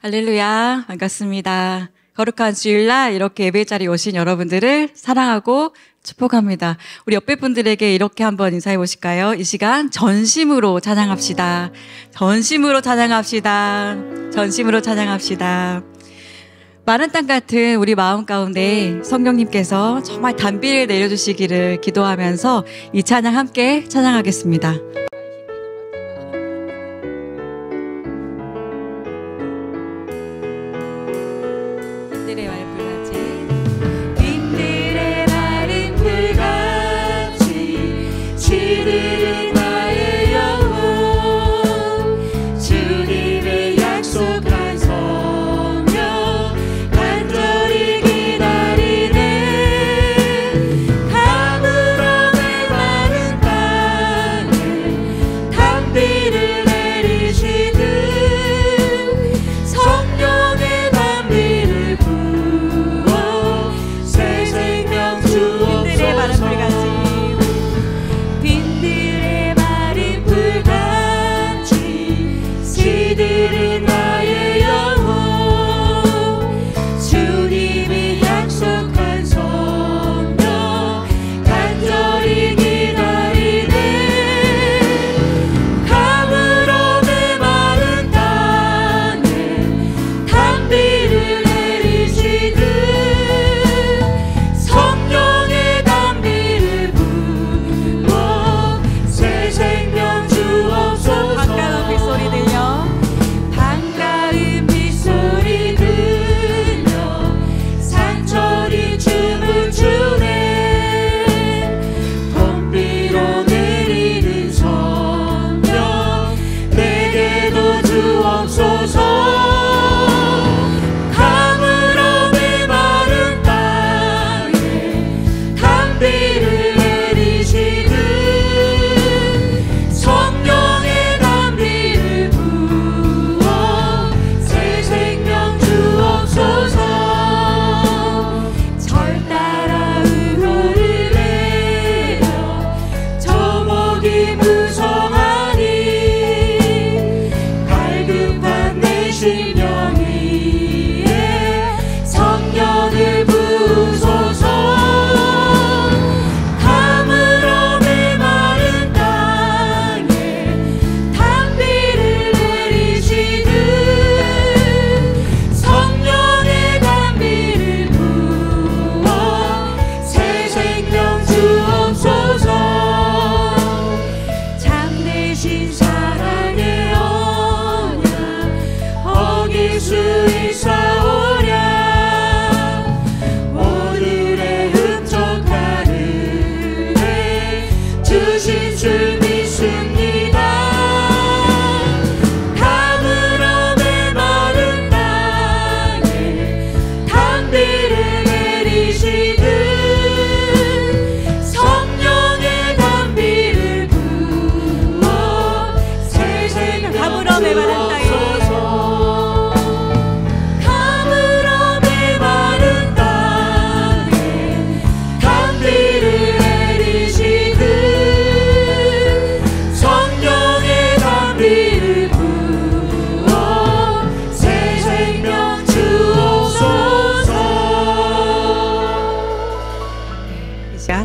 할렐루야, 반갑습니다. 거룩한 주일날 이렇게 예배 자리에 오신 여러분들을 사랑하고 축복합니다. 우리 옆에 분들에게 이렇게 한번 인사해 보실까요? 이 시간 전심으로 찬양합시다. 전심으로 찬양합시다. 전심으로 찬양합시다. 마른 땅 같은 우리 마음 가운데 성령님께서 정말 단비를 내려주시기를 기도하면서 이 찬양 함께 찬양하겠습니다.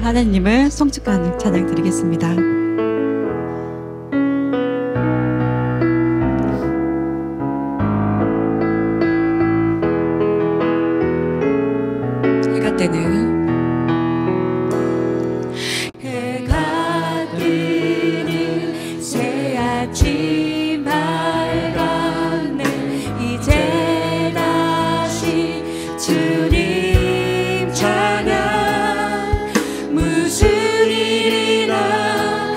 하나님을 송축하는 찬양 드리겠습니다. 해가 뜨는 새 아침 밝았네. 이제 다시 주님 찬양 무슨 일이나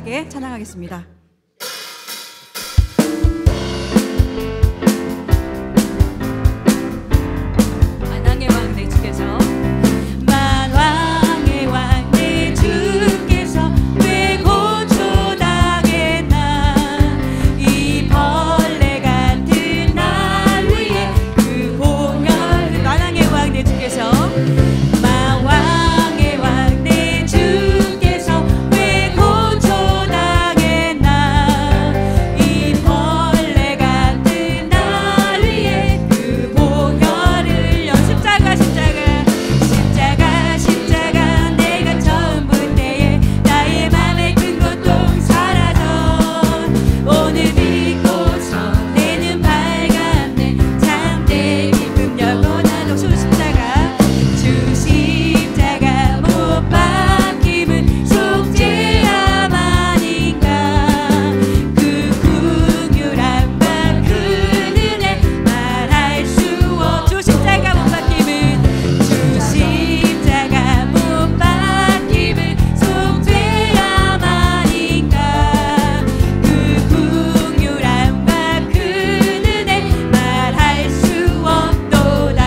신나게 찬양하겠습니다. 만왕의 왕 내 주께서 만왕의 왕 내 주께서 왜 고초당했나 이 벌레 같은 날 위해 그 공연 만왕의 왕 내 주께서 만왕의 왕 내 주께서 왜 고초당했나 이 벌레 같은 날 위해 그 공연을 십자가 내가 처음 볼 때에 나의 맘에 큰 고통 사라져 오늘 믿고서 내 눈 밝았네 참내 기쁨 영원하도록 주 십자가 못 박힘은 속죄함 아닌가 그 긍휼함과 그 은혜 말할 수 없 주 십자가 못 박힘은 속죄함 아닌가 그 긍휼함과 그 은혜 말할 수 없도다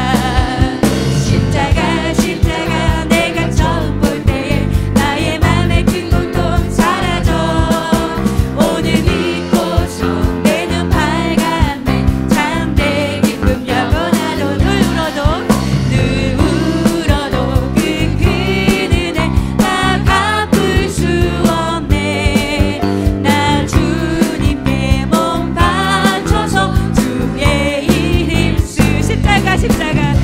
십자가 내가 처음 볼 때에 나의 맘에 큰 고통 사라져 오늘 믿고서 내 눈 밝았네 참내 기쁨 영원하도록 늘 울어도 그 큰 은혜 나 갚을 수 없네 나 주님께 몸 바쳐서 주의 일 힘쓰 십자가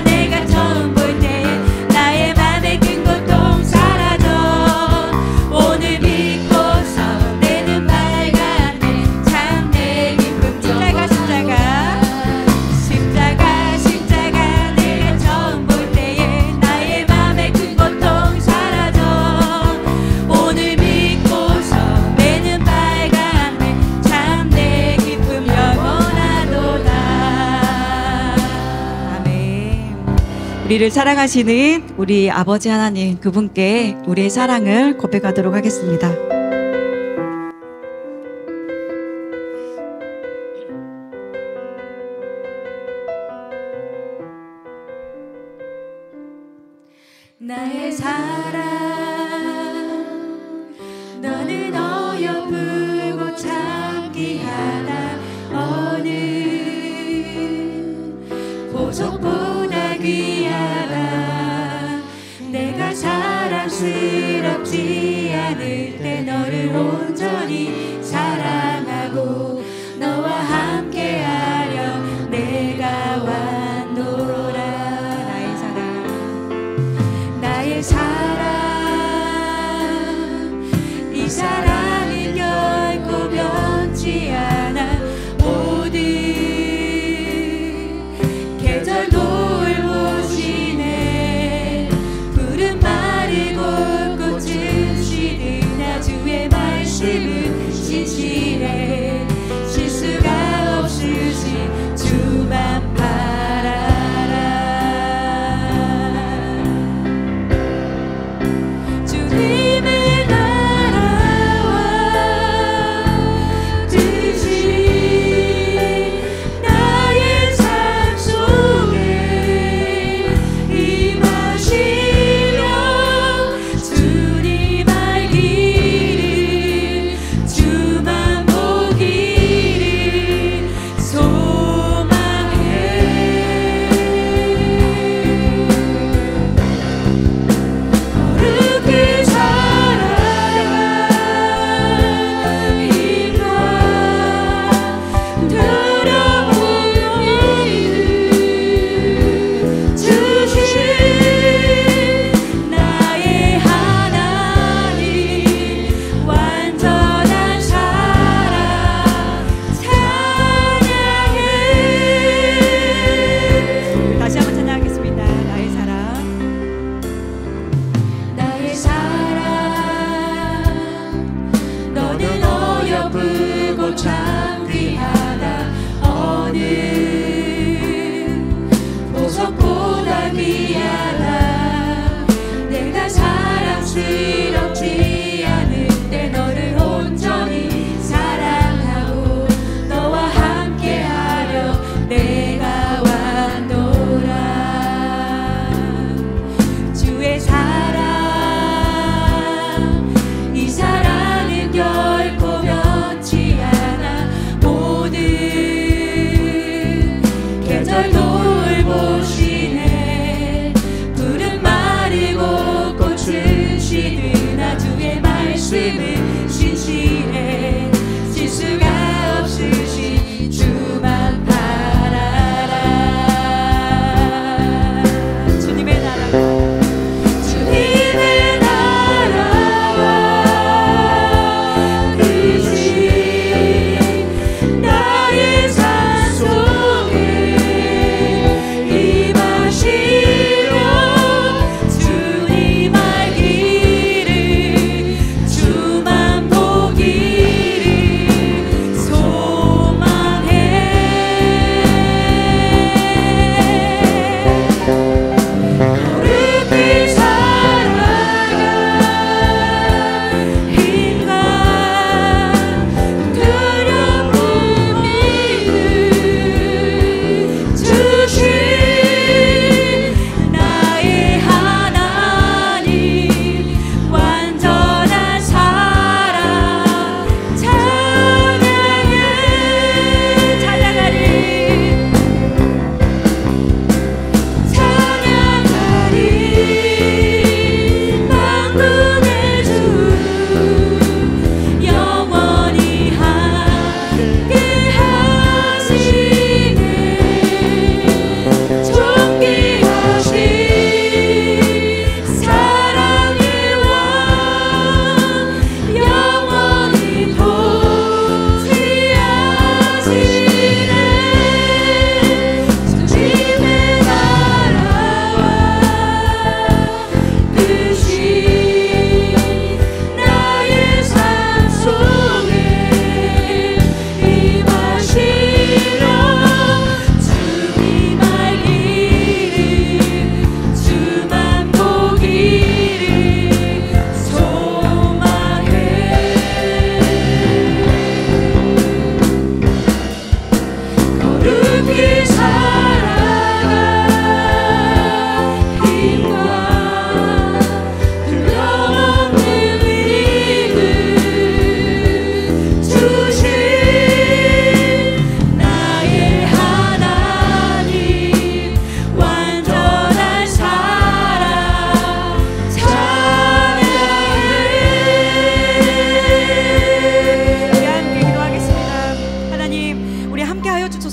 내가 처음 볼 때에 나의 맘에 큰 고통 사라져 오늘 믿고서 내 눈 밝았네 참내 기쁨 십자가 내가 처음 볼 때에 나의 맘에 큰 고통 사라져 오늘 믿고서 내 눈 밝았네 참내 기쁨 영원하도다 아멘. 우리를 사랑하시는 우리 아버지 하나님 그분께 우리의 사랑을 고백하도록 하겠습니다. 나의 사랑 너는 어여쁘고 참 귀하다 어느 보석보다 귀하다 내가 사랑스럽지 않을 때 너를 온전히 사랑하고 너와 함께하려 내가 왔노라 나의 사랑 이 사랑은 결코 변치 않아 모든 계절 돌보시네 푸른 마르고 꽃은 시드나 주의 말씀은 진실해 실수가 없으시 주만 바라라 주님의 나라와 뜻이 나의 삶 속에 임하시며 주님 알기를 주만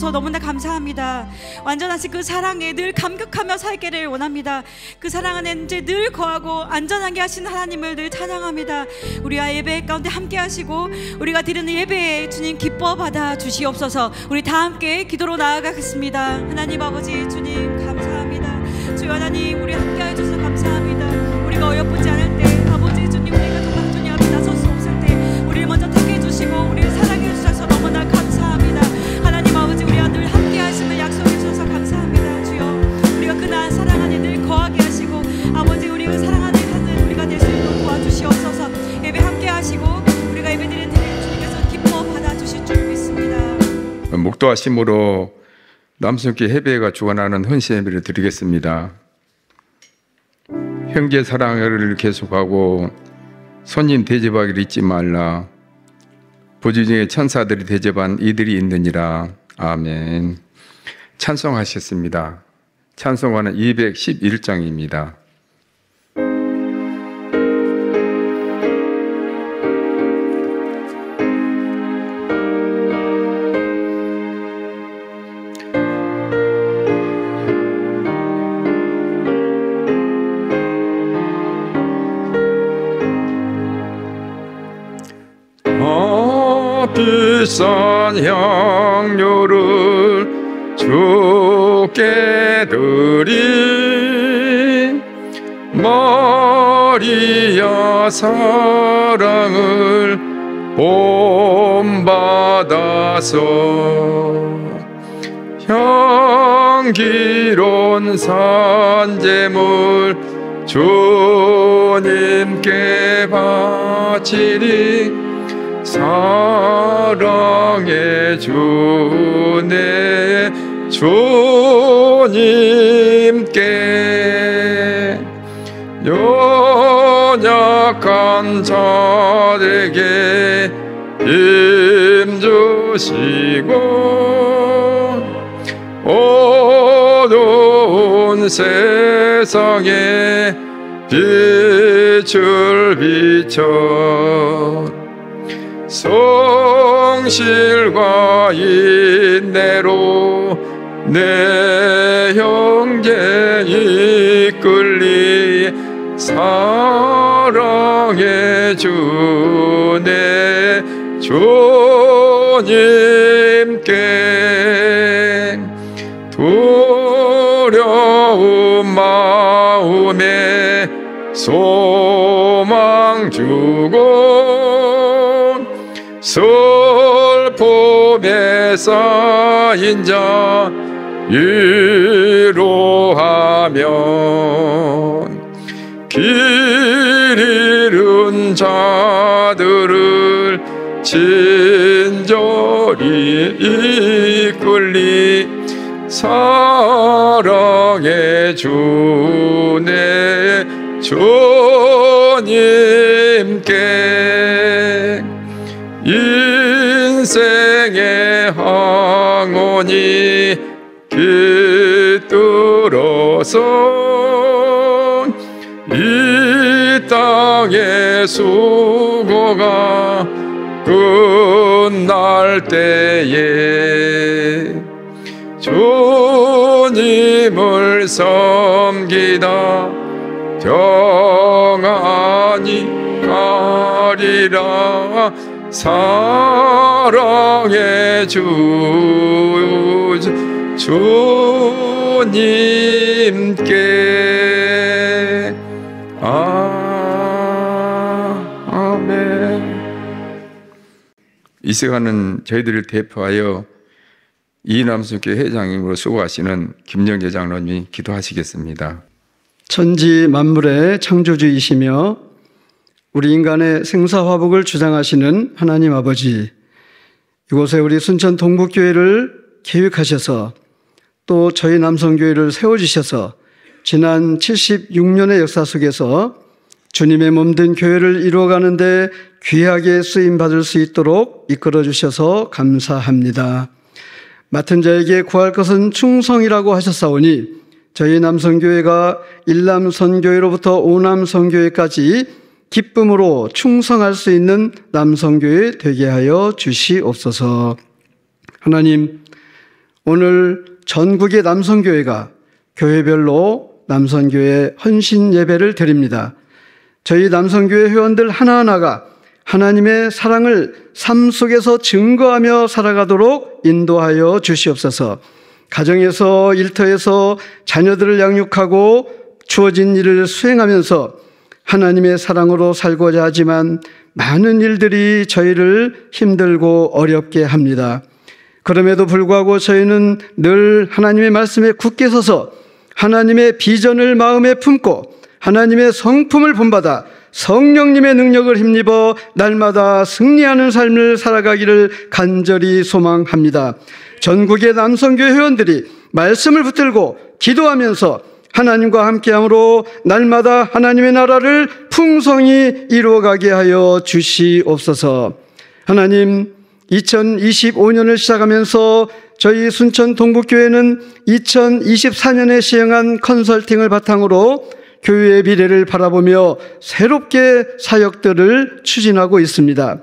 주셔서 너무나 감사합니다. 완전하신 그 사랑에 늘 감격하며 살기를 원합니다. 그 사랑 안에 이제 늘 거하고 안전하게 하신 하나님을 늘 찬양합니다. 우리와 예배 가운데 함께 하시고 우리가 드리는 예배에 주님 기뻐 받아 주시옵소서. 우리 다 함께 기도로 나아가겠습니다. 하나님 아버지 주님 감사합니다. 주여 하나님 우리 함께 해주셔서 감사합니다. 우리가 어여쁘지 않을 때 아버지 주님 우리가 정말 주님 앞에 나설 수 없을 때 우리를 먼저 택해 주시고 우리를 사랑해 주셔서 너무나 감사합니다. 하나님 아버지 우리와 늘 함께 하시는 약속해 주셔서 감사합니다. 주여 우리가 그날 사랑 안에 늘 거하게 하시고 아버지 우리가 사랑 안에 사는 우리가 될 수 있도록 도와주시옵소서. 예배 함께 하시고 우리가 예배 드리는 주님께서 기뻐 받아주실 줄 믿습니다. 목도하심으로 남성교회 예배가 주관하는 헌신 예배를 드리겠습니다. 형제 사랑을 계속하고 손님 대접하기를 잊지 말라. 부지 중에 천사들이 대접한 이들이 있느니라. 아멘. 찬송하셨습니다. 찬송가는 211장입니다. 비싼 향료를 주께 드린 마리아 사랑을 본받아서 향기로운 산제물 주님께 바치리. 사랑해 주네 주님께 연약한 자에게 힘 주시고 어두운 세상에 빛을 비춰 성실과 인내로 내 형제 이끌리 사랑해 주네 주님께 두려운 마음에 소망 주고 슬픔에 쌓인 자 위로하며 길 잃은 자들을 친절히 이끌리 사랑해 주네 주님께 인생의 항원이 깃들어서 이 땅의 수고가 끝날 때에 주님을 섬기다 평안히 가리라. 사랑해 주님께 아멘. 이 시간은 저희들을 대표하여 이남순교회 회장님으로 수고하시는 김정재 장로님이 기도하시겠습니다. 천지 만물의 창조주이시며 우리 인간의 생사화복을 주장하시는 하나님 아버지, 이곳에 우리 순천 동북교회를 계획하셔서 또 저희 남성교회를 세워주셔서 지난 76년의 역사 속에서 주님의 몸된 교회를 이루어가는 데 귀하게 쓰임받을 수 있도록 이끌어주셔서 감사합니다. 맡은 자에게 구할 것은 충성이라고 하셨사오니 저희 남성교회가 일남선교회로부터 오남선교회까지 기쁨으로 충성할 수 있는 남성교회 되게 하여 주시옵소서. 하나님, 오늘 전국의 남성교회가 교회별로 남성교회 헌신 예배를 드립니다. 저희 남성교회 회원들 하나하나가 하나님의 사랑을 삶 속에서 증거하며 살아가도록 인도하여 주시옵소서. 가정에서, 일터에서 자녀들을 양육하고 주어진 일을 수행하면서 하나님의 사랑으로 살고자 하지만 많은 일들이 저희를 힘들고 어렵게 합니다. 그럼에도 불구하고 저희는 늘 하나님의 말씀에 굳게 서서 하나님의 비전을 마음에 품고 하나님의 성품을 본받아 성령님의 능력을 힘입어 날마다 승리하는 삶을 살아가기를 간절히 소망합니다. 전국의 남성교회 회원들이 말씀을 붙들고 기도하면서 하나님과 함께함으로 날마다 하나님의 나라를 풍성히 이루어가게 하여 주시옵소서. 하나님, 2025년을 시작하면서 저희 순천 동북교회는 2024년에 시행한 컨설팅을 바탕으로 교회의 미래를 바라보며 새롭게 사역들을 추진하고 있습니다.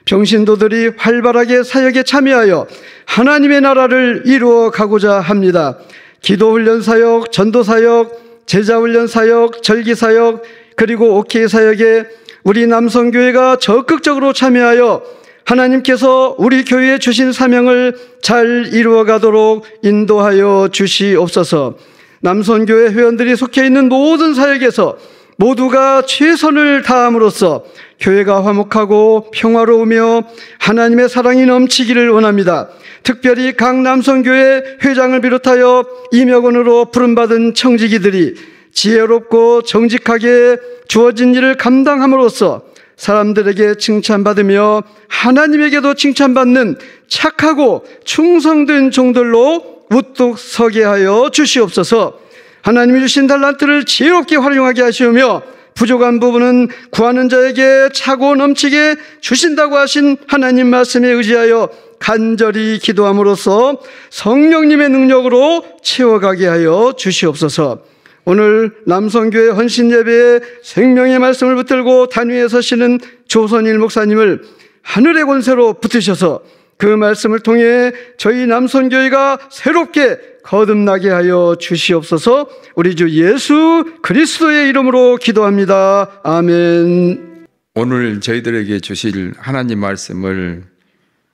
평신도들이 활발하게 사역에 참여하여 하나님의 나라를 이루어 가고자 합니다. 기도훈련 사역, 전도 사역, 제자훈련 사역, 절기 사역, 그리고 오케이 사역에 우리 남성교회가 적극적으로 참여하여 하나님께서 우리 교회에 주신 사명을 잘 이루어 가도록 인도하여 주시옵소서. 남성교회 회원들이 속해 있는 모든 사역에서 모두가 최선을 다함으로써 교회가 화목하고 평화로우며 하나님의 사랑이 넘치기를 원합니다. 특별히 각 남성교회 회장을 비롯하여 임역원으로 부름받은 청지기들이 지혜롭고 정직하게 주어진 일을 감당함으로써 사람들에게 칭찬받으며 하나님에게도 칭찬받는 착하고 충성된 종들로 우뚝 서게 하여 주시옵소서. 하나님이 주신 달란트를 지혜롭게 활용하게 하시오며 부족한 부분은 구하는 자에게 차고 넘치게 주신다고 하신 하나님 말씀에 의지하여 간절히 기도함으로써 성령님의 능력으로 채워가게 하여 주시옵소서. 오늘 남성교회 헌신예배에 생명의 말씀을 붙들고 단위에 서시는 조선일 목사님을 하늘의 권세로 붙으셔서 그 말씀을 통해 저희 남성교회가 새롭게 거듭나게 하여 주시옵소서. 우리 주 예수 그리스도의 이름으로 기도합니다. 아멘. 오늘 저희들에게 주실 하나님 말씀을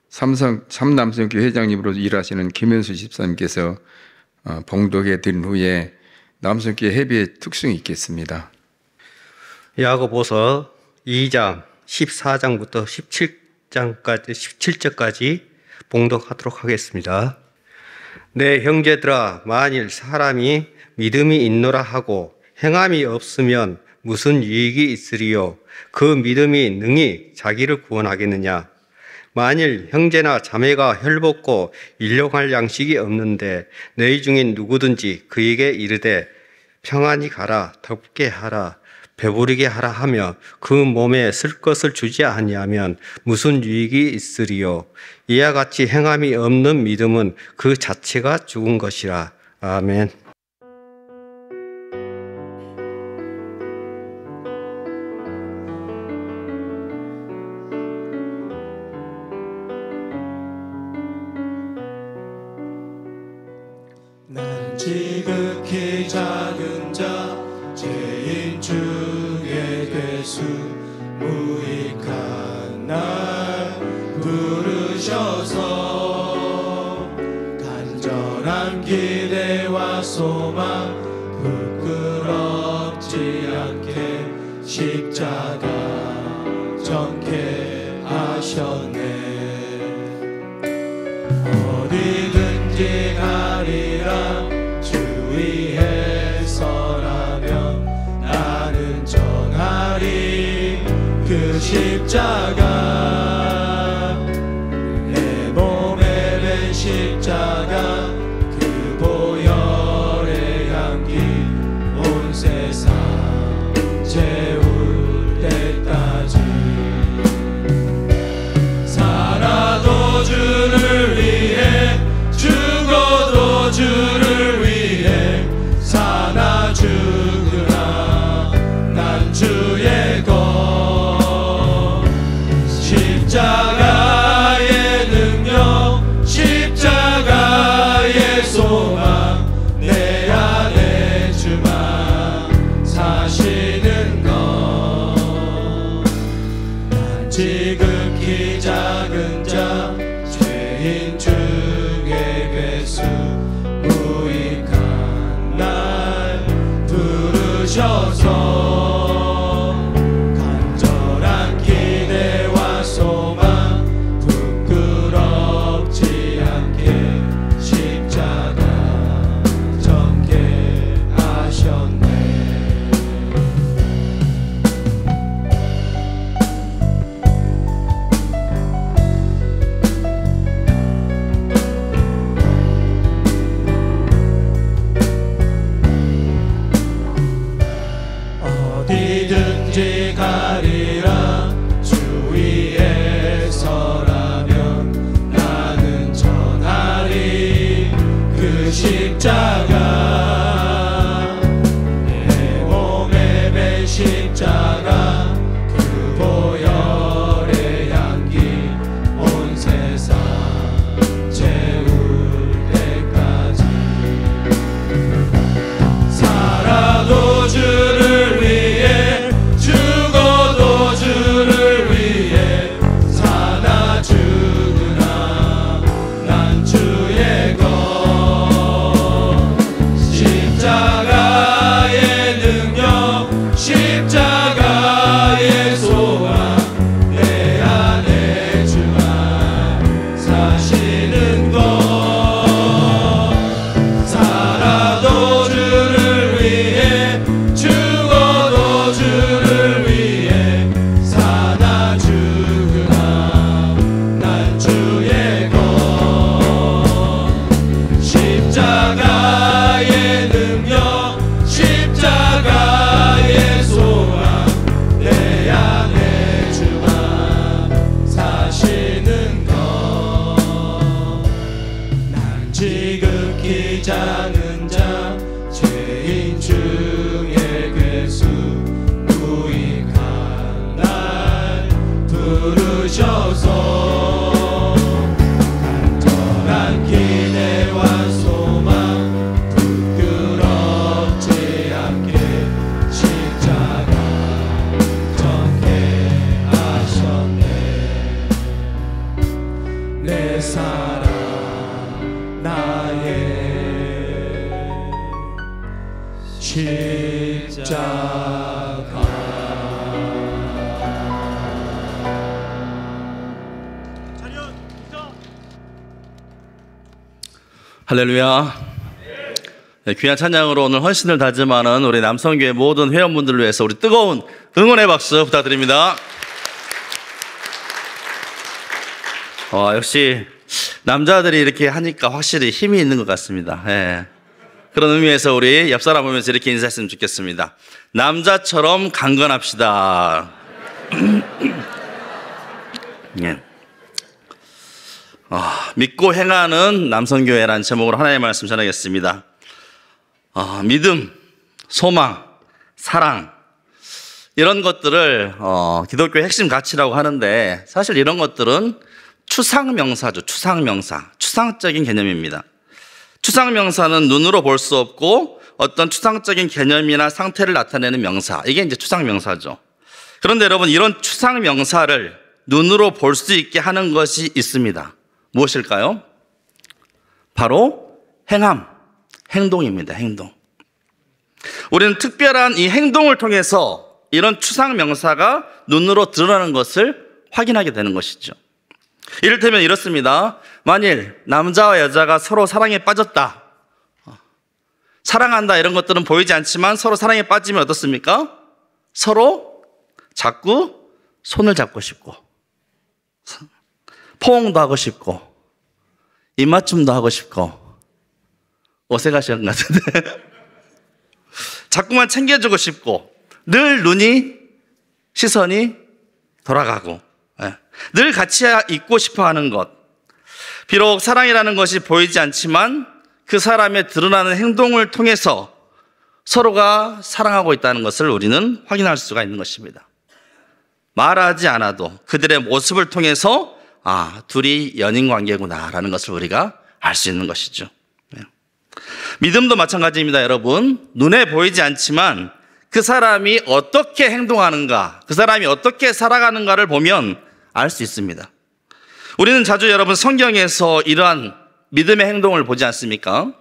삼남성교회 회장님으로 일하시는 김현수 집사님께서 봉독해 드린 후에 남성교회 회비의 특성이 있겠습니다. 야고보서 2장 14장부터 17절까지 봉독하도록 하겠습니다. 내 형제들아, 만일 사람이 믿음이 있노라 하고 행함이 없으면 무슨 유익이 있으리요? 그 믿음이 능히 자기를 구원하겠느냐? 만일 형제나 자매가 혈복고 일용할 양식이 없는데 너희 중에 누구든지 그에게 이르되 평안히 가라, 덥게 하라, 배부르게 하라 하며 그 몸에 쓸 것을 주지 아니하면 무슨 유익이 있으리요? 이와 같이 행함이 없는 믿음은 그 자체가 죽은 것이라. 아멘. 난 지극히 작은 자 죄인 중에 괴수 무익한 날 부르셔서 간절한 기대와 소망 부끄럽지 않게 십자가 정케 하셨네. 어디든지 가리라 주 위에 서라면 나는 정하리 그 십자가 내 몸에 맨 십자가 그 보혈의 향기 온 세상 채울 때까지 살아도 주를 위해 죽어도 주를 위해 사나 죽으나 난 주의 것 십자가의 능력 십자가의 내 사랑 나의 십자가. 할렐루야. 네, 귀한 찬양으로 오늘 헌신을 다짐하는 우리 남성교회 모든 회원분들을 위해서 우리 뜨거운 응원의 박수 부탁드립니다. 역시 남자들이 이렇게 하니까 확실히 힘이 있는 것 같습니다. 예. 그런 의미에서 우리 옆 사람 보면서 이렇게 인사했으면 좋겠습니다. 남자처럼 강건합시다. 예. 믿고 행하는 남성교회라는 제목으로 하나님의 말씀 전하겠습니다. 믿음, 소망, 사랑, 이런 것들을 기독교의 핵심 가치라고 하는데, 사실 이런 것들은 추상명사죠. 추상명사, 추상적인 개념입니다. 추상명사는 눈으로 볼 수 없고 어떤 추상적인 개념이나 상태를 나타내는 명사, 이게 이제 추상명사죠. 그런데 여러분, 이런 추상명사를 눈으로 볼 수 있게 하는 것이 있습니다. 무엇일까요? 바로 행함, 행동입니다. 행동. 우리는 특별한 이 행동을 통해서 이런 추상명사가 눈으로 드러나는 것을 확인하게 되는 것이죠. 이를테면 이렇습니다. 만일 남자와 여자가 서로 사랑에 빠졌다, 사랑한다, 이런 것들은 보이지 않지만 서로 사랑에 빠지면 어떻습니까? 서로 자꾸 손을 잡고 싶고, 포옹도 하고 싶고, 입맞춤도 하고 싶고, 어색하신 것 같은데 자꾸만 챙겨주고 싶고, 늘 시선이 돌아가고, 늘 같이 있고 싶어 하는 것. 비록 사랑이라는 것이 보이지 않지만 그 사람의 드러나는 행동을 통해서 서로가 사랑하고 있다는 것을 우리는 확인할 수가 있는 것입니다. 말하지 않아도 그들의 모습을 통해서 둘이 연인 관계구나라는 것을 우리가 알 수 있는 것이죠. 믿음도 마찬가지입니다, 여러분. 눈에 보이지 않지만 그 사람이 어떻게 행동하는가, 그 사람이 어떻게 살아가는가를 보면 알 수 있습니다. 우리는 자주 여러분 성경에서 이러한 믿음의 행동을 보지 않습니까?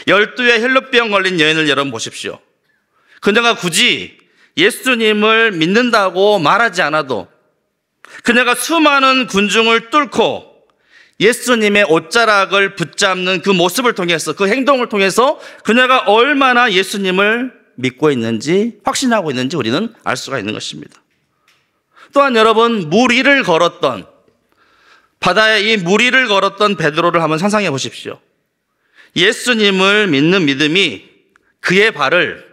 12의 혈루병 걸린 여인을 여러분 보십시오. 그녀가 굳이 예수님을 믿는다고 말하지 않아도 그녀가 수많은 군중을 뚫고 예수님의 옷자락을 붙잡는 그 모습을 통해서, 그 행동을 통해서 그녀가 얼마나 예수님을 믿고 있는지, 확신하고 있는지 우리는 알 수가 있는 것입니다. 또한 여러분, 물 위를 걸었던, 바다에 이 물 위를 걸었던 베드로를 한번 상상해 보십시오. 예수님을 믿는 믿음이 그의 발을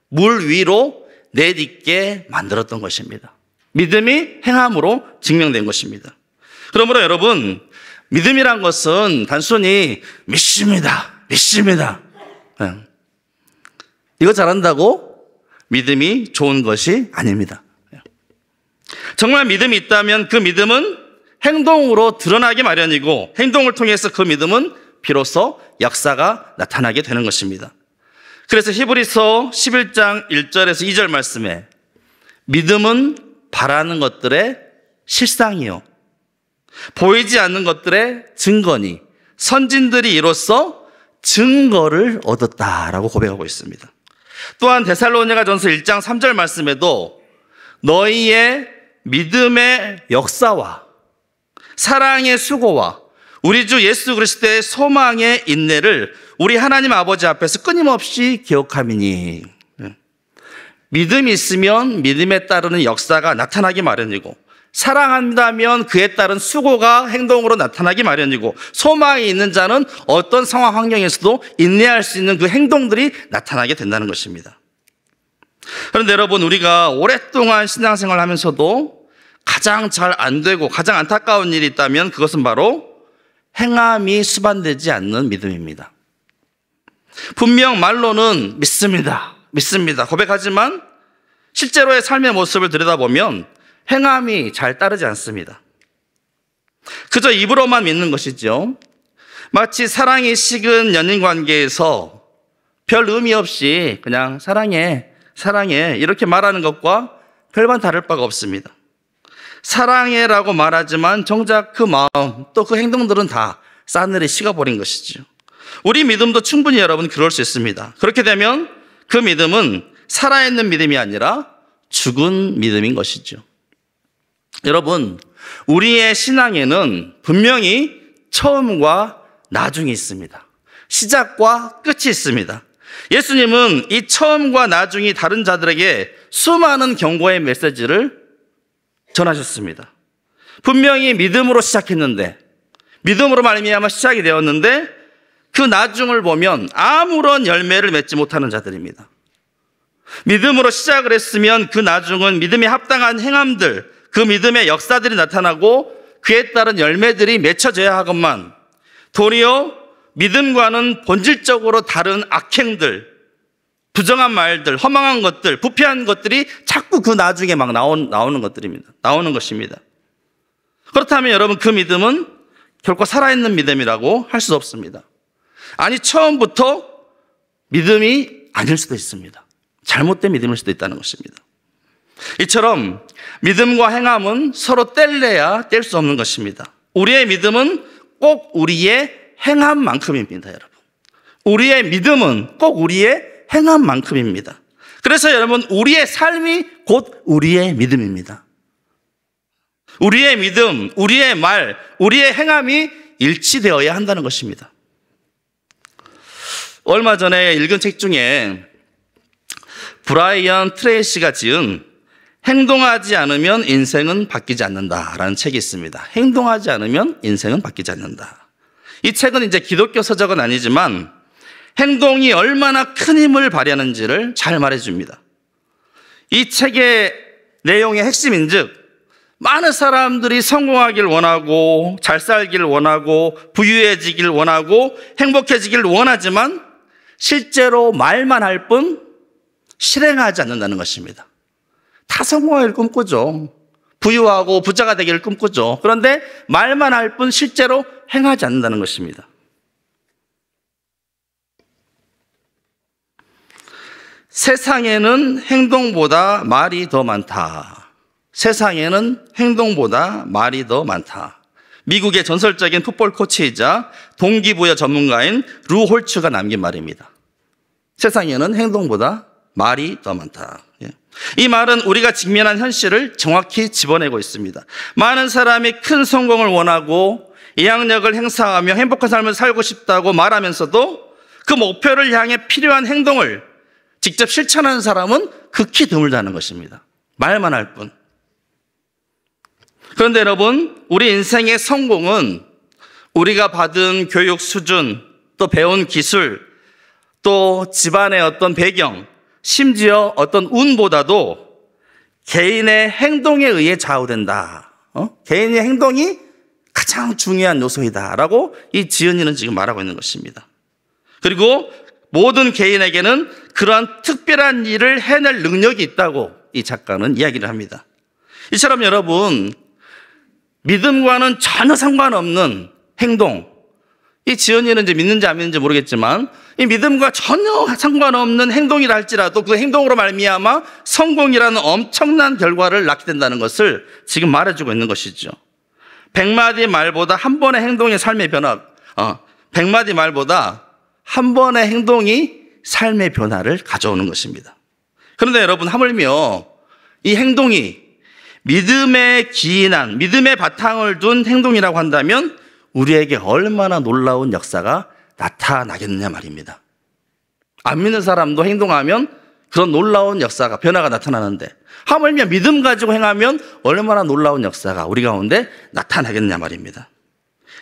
물 위로 내딛게 만들었던 것입니다. 믿음이 행함으로 증명된 것입니다. 그러므로 여러분, 믿음이란 것은 단순히 믿습니다, 이거 잘한다고 믿음이 좋은 것이 아닙니다. 정말 믿음이 있다면 그 믿음은 행동으로 드러나기 마련이고, 행동을 통해서 그 믿음은 비로소 역사가 나타나게 되는 것입니다. 그래서 히브리서 11장 1절에서 2절 말씀에 믿음은 바라는 것들의 실상이요, 보이지 않는 것들의 증거니 선진들이 이로써 증거를 얻었다라고 고백하고 있습니다. 또한 데살로니가전서 1장 3절 말씀에도 너희의 믿음의 역사와 사랑의 수고와 우리 주 예수 그리스도의 소망의 인내를 우리 하나님 아버지 앞에서 끊임없이 기억함이니, 믿음이 있으면 믿음에 따르는 역사가 나타나기 마련이고, 사랑한다면 그에 따른 수고가 행동으로 나타나기 마련이고, 소망이 있는 자는 어떤 상황 환경에서도 인내할 수 있는 그 행동들이 나타나게 된다는 것입니다. 그런데 여러분, 우리가 오랫동안 신앙생활을 하면서도 가장 잘 안 되고 가장 안타까운 일이 있다면 그것은 바로 행함이 수반되지 않는 믿음입니다. 분명 말로는 믿습니다 고백하지만 실제로의 삶의 모습을 들여다보면 행함이 잘 따르지 않습니다. 그저 입으로만 믿는 것이죠. 마치 사랑이 식은 연인 관계에서 별 의미 없이 그냥 사랑해 이렇게 말하는 것과 별반 다를 바가 없습니다. 사랑해라고 말하지만 정작 그 마음 또 그 행동들은 다 싸늘히 식어버린 것이죠. 우리 믿음도 충분히 여러분 그럴 수 있습니다. 그렇게 되면 그 믿음은 살아있는 믿음이 아니라 죽은 믿음인 것이죠. 여러분, 우리의 신앙에는 분명히 처음과 나중이 있습니다. 시작과 끝이 있습니다. 예수님은 이 처음과 나중이 다른 자들에게 수많은 경고의 메시지를 전하셨습니다. 분명히 믿음으로 시작했는데, 믿음으로 말미암아 시작이 되었는데 그 나중을 보면 아무런 열매를 맺지 못하는 자들입니다. 믿음으로 시작을 했으면 그 나중은 믿음에 합당한 행함들, 그 믿음의 역사들이 나타나고 그에 따른 열매들이 맺혀져야 하건만 도리어 믿음과는 본질적으로 다른 악행들, 부정한 말들, 허망한 것들, 부패한 것들이 자꾸 그 나중에 막 나오는 것들입니다. 나오는 것입니다. 그렇다면 여러분, 그 믿음은 결코 살아있는 믿음이라고 할 수 없습니다. 아니, 처음부터 믿음이 아닐 수도 있습니다. 잘못된 믿음일 수도 있다는 것입니다. 이처럼 믿음과 행함은 서로 뗄래야 뗄 수 없는 것입니다. 우리의 믿음은 꼭 우리의 행함만큼입니다, 여러분. 우리의 믿음은 꼭 우리의 행함만큼입니다. 그래서 여러분, 우리의 삶이 곧 우리의 믿음입니다. 우리의 믿음, 우리의 말, 우리의 행함이 일치되어야 한다는 것입니다. 얼마 전에 읽은 책 중에 브라이언 트레이시가 지은 행동하지 않으면 인생은 바뀌지 않는다라는 책이 있습니다. 행동하지 않으면 인생은 바뀌지 않는다. 이 책은 이제 기독교 서적은 아니지만 행동이 얼마나 큰 힘을 발휘하는지를 잘 말해줍니다. 이 책의 내용의 핵심인즉 많은 사람들이 성공하길 원하고 잘 살길 원하고 부유해지길 원하고 행복해지길 원하지만 실제로 말만 할 뿐 실행하지 않는다는 것입니다. 다 성공하기를 꿈꾸죠. 부유하고 부자가 되기를 꿈꾸죠. 그런데 말만 할 뿐 실제로 행하지 않는다는 것입니다. 세상에는 행동보다 말이 더 많다. 세상에는 행동보다 말이 더 많다. 미국의 전설적인 풋볼 코치이자 동기부여 전문가인 루 홀츠가 남긴 말입니다. 세상에는 행동보다 말이 더 많다. 이 말은 우리가 직면한 현실을 정확히 집어내고 있습니다. 많은 사람이 큰 성공을 원하고 이항력을 행사하며 행복한 삶을 살고 싶다고 말하면서도 그 목표를 향해 필요한 행동을 직접 실천하는 사람은 극히 드물다는 것입니다. 말만 할 뿐. 그런데 여러분, 우리 인생의 성공은 우리가 받은 교육 수준, 또 배운 기술, 또 집안의 어떤 배경, 심지어 어떤 운보다도 개인의 행동에 의해 좌우된다. 개인의 행동이 가장 중요한 요소이다라고 이 지은이는 지금 말하고 있는 것입니다. 그리고 모든 개인에게는 그러한 특별한 일을 해낼 능력이 있다고 이 작가는 이야기를 합니다. 이처럼 여러분, 믿음과는 전혀 상관없는 행동, 이 지은이는 이제 믿는지 안 믿는지 모르겠지만 이 믿음과 전혀 상관없는 행동이라 할지라도 그 행동으로 말미암아 성공이라는 엄청난 결과를 낳게 된다는 것을 지금 말해주고 있는 것이죠. 100마디 말보다 한 번의 행동이 삶의 변화, 100마디 말보다 한 번의 행동이 삶의 변화를 가져오는 것입니다. 그런데 여러분, 하물며 이 행동이 믿음에 기인한, 믿음의 바탕을 둔 행동이라고 한다면 우리에게 얼마나 놀라운 역사가 나타나겠느냐 말입니다. 안 믿는 사람도 행동하면 그런 놀라운 역사가, 변화가 나타나는데 하물며 믿음 가지고 행하면 얼마나 놀라운 역사가 우리 가운데 나타나겠느냐 말입니다.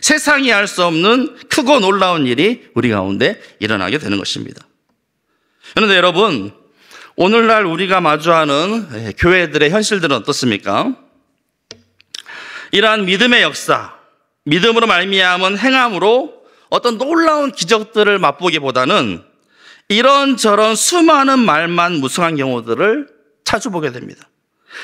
세상이 알 수 없는 크고 놀라운 일이 우리 가운데 일어나게 되는 것입니다. 그런데 여러분, 오늘날 우리가 마주하는 교회들의 현실들은 어떻습니까? 이러한 믿음의 역사, 믿음으로 말미암은 행함으로 어떤 놀라운 기적들을 맛보기보다는 이런저런 수많은 말만 무성한 경우들을 자주 보게 됩니다.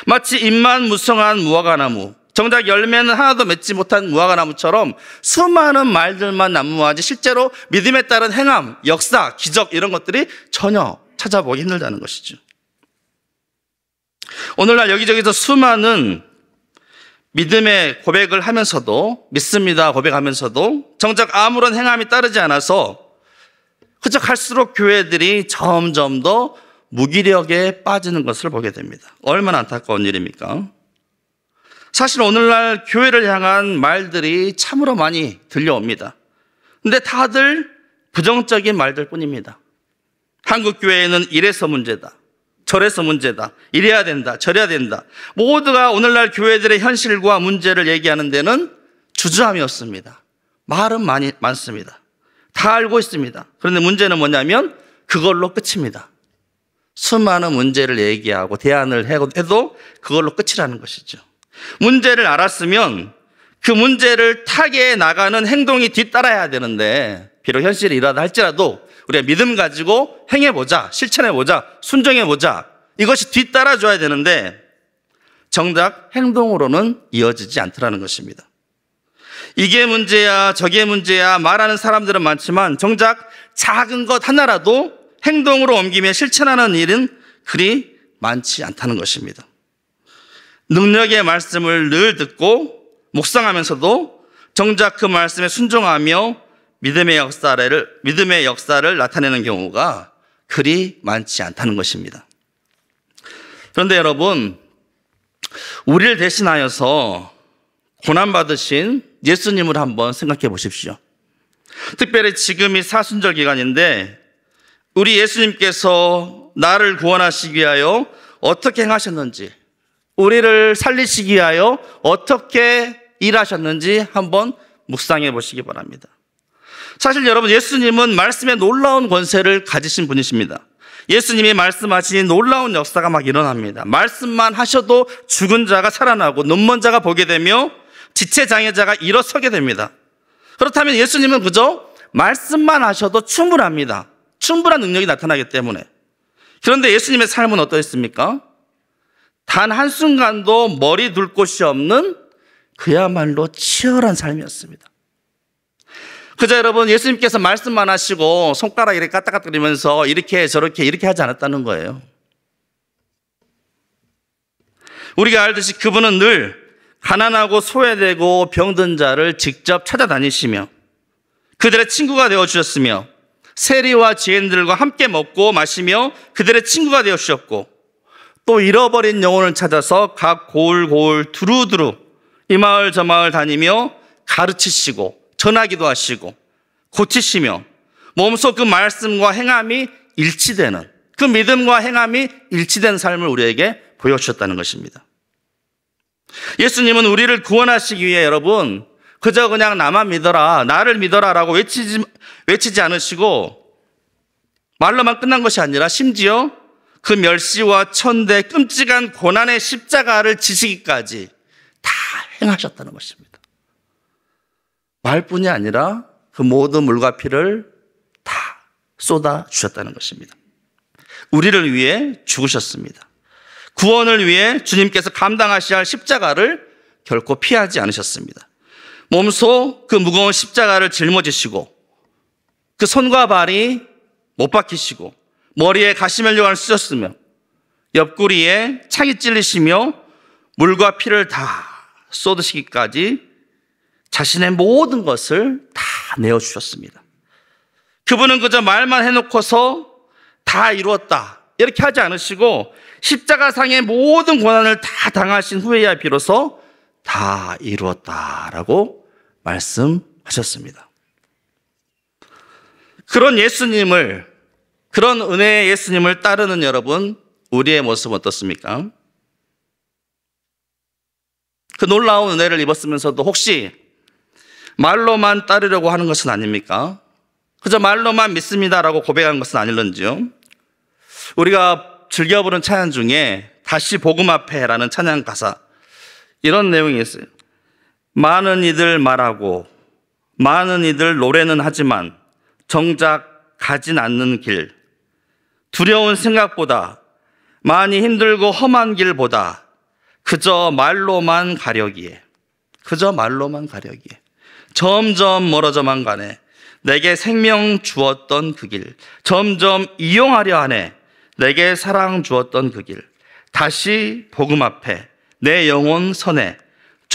마치 잎만 무성한 무화과나무, 정작 열매는 하나도 맺지 못한 무화과나무처럼 수많은 말들만 난무하지 실제로 믿음에 따른 행함, 역사, 기적 이런 것들이 전혀 찾아보기 힘들다는 것이죠. 오늘날 여기저기서 수많은 믿음의 고백을 하면서도, 믿습니다 고백하면서도 정작 아무런 행함이 따르지 않아서 그저 갈수록 교회들이 점점 더 무기력에 빠지는 것을 보게 됩니다. 얼마나 안타까운 일입니까? 사실 오늘날 교회를 향한 말들이 참으로 많이 들려옵니다. 근데 다들 부정적인 말들 뿐입니다. 한국 교회에는 이래서 문제다, 저래서 문제다, 이래야 된다, 저래야 된다. 모두가 오늘날 교회들의 현실과 문제를 얘기하는 데는 주저함이었습니다. 말은 많습니다. 다 알고 있습니다. 그런데 문제는 뭐냐면 그걸로 끝입니다. 수많은 문제를 얘기하고 대안을 해도 그걸로 끝이라는 것이죠. 문제를 알았으면 그 문제를 타개해 나가는 행동이 뒤따라야 되는데, 비록 현실이 이러다 할지라도 우리가 믿음 가지고 행해보자, 실천해보자, 순종해보자, 이것이 뒤따라줘야 되는데 정작 행동으로는 이어지지 않더라는 것입니다. 이게 문제야 저게 문제야 말하는 사람들은 많지만 정작 작은 것 하나라도 행동으로 옮기며 실천하는 일은 그리 많지 않다는 것입니다. 능력의 말씀을 늘 듣고 묵상하면서도 정작 그 말씀에 순종하며 믿음의 역사를 나타내는 경우가 그리 많지 않다는 것입니다. 그런데 여러분, 우리를 대신하여서 고난받으신 예수님을 한번 생각해 보십시오. 특별히 지금이 사순절 기간인데 우리 예수님께서 나를 구원하시기 위하여 어떻게 행하셨는지, 우리를 살리시기 위하여 어떻게 일하셨는지 한번 묵상해 보시기 바랍니다. 사실 여러분, 예수님은 말씀에 놀라운 권세를 가지신 분이십니다. 예수님이 말씀하신 놀라운 역사가 막 일어납니다. 말씀만 하셔도 죽은 자가 살아나고 눈먼 자가 보게 되며 지체장애자가 일어서게 됩니다. 그렇다면 예수님은 그저 말씀만 하셔도 충분합니다. 충분한 능력이 나타나기 때문에. 그런데 예수님의 삶은 어떠했습니까? 단 한순간도 머리 둘 곳이 없는 그야말로 치열한 삶이었습니다. 그저 여러분, 예수님께서 말씀만 하시고 손가락 이렇게 까딱까딱거리면서 이렇게 저렇게 이렇게 하지 않았다는 거예요. 우리가 알듯이 그분은 늘 가난하고 소외되고 병든 자를 직접 찾아다니시며 그들의 친구가 되어주셨으며 세리와 지혜인들과 함께 먹고 마시며 그들의 친구가 되어주셨고, 또 잃어버린 영혼을 찾아서 각 고을 두루두루 이 마을 저 마을 다니며 가르치시고 전하기도 하시고 고치시며 몸소 그 말씀과 행함이 일치되는, 그 믿음과 행함이 일치된 삶을 우리에게 보여주셨다는 것입니다. 예수님은 우리를 구원하시기 위해 여러분, 그저 그냥 나만 믿어라, 나를 믿어라라고 외치지 않으시고 말로만 끝난 것이 아니라 심지어 그 멸시와 천대 끔찍한 고난의 십자가를 지시기까지 다 행하셨다는 것입니다. 말뿐이 아니라 그 모든 물과 피를 다 쏟아 주셨다는 것입니다. 우리를 위해 죽으셨습니다. 구원을 위해 주님께서 감당하셔야 할 십자가를 결코 피하지 않으셨습니다. 몸소 그 무거운 십자가를 짊어지시고 그 손과 발이 못 박히시고 머리에 가시면류관을 쓰셨으며 옆구리에 창이 찔리시며 물과 피를 다 쏟으시기까지 자신의 모든 것을 다 내어주셨습니다. 그분은 그저 말만 해놓고서 다 이루었다 이렇게 하지 않으시고 십자가상의 모든 고난을 다 당하신 후에야 비로소 다 이루었다라고 말씀하셨습니다. 그런 예수님을, 그런 은혜의 예수님을 따르는 여러분, 우리의 모습은 어떻습니까? 그 놀라운 은혜를 입었으면서도 혹시 말로만 따르려고 하는 것은 아닙니까? 그저 말로만 믿습니다라고 고백한 것은 아닐런지요? 우리가 즐겨 부르는 찬양 중에 다시 복음 앞에라는 찬양 가사, 이런 내용이 있어요. 많은 이들 말하고 많은 이들 노래는 하지만 정작 가진 않는 길, 두려운 생각보다 많이 힘들고 험한 길보다 그저 말로만 가려기에, 그저 말로만 가려기에 점점 멀어져만 가네. 내게 생명 주었던 그 길, 점점 이용하려 하네. 내게 사랑 주었던 그 길, 다시 복음 앞에 내 영혼 선에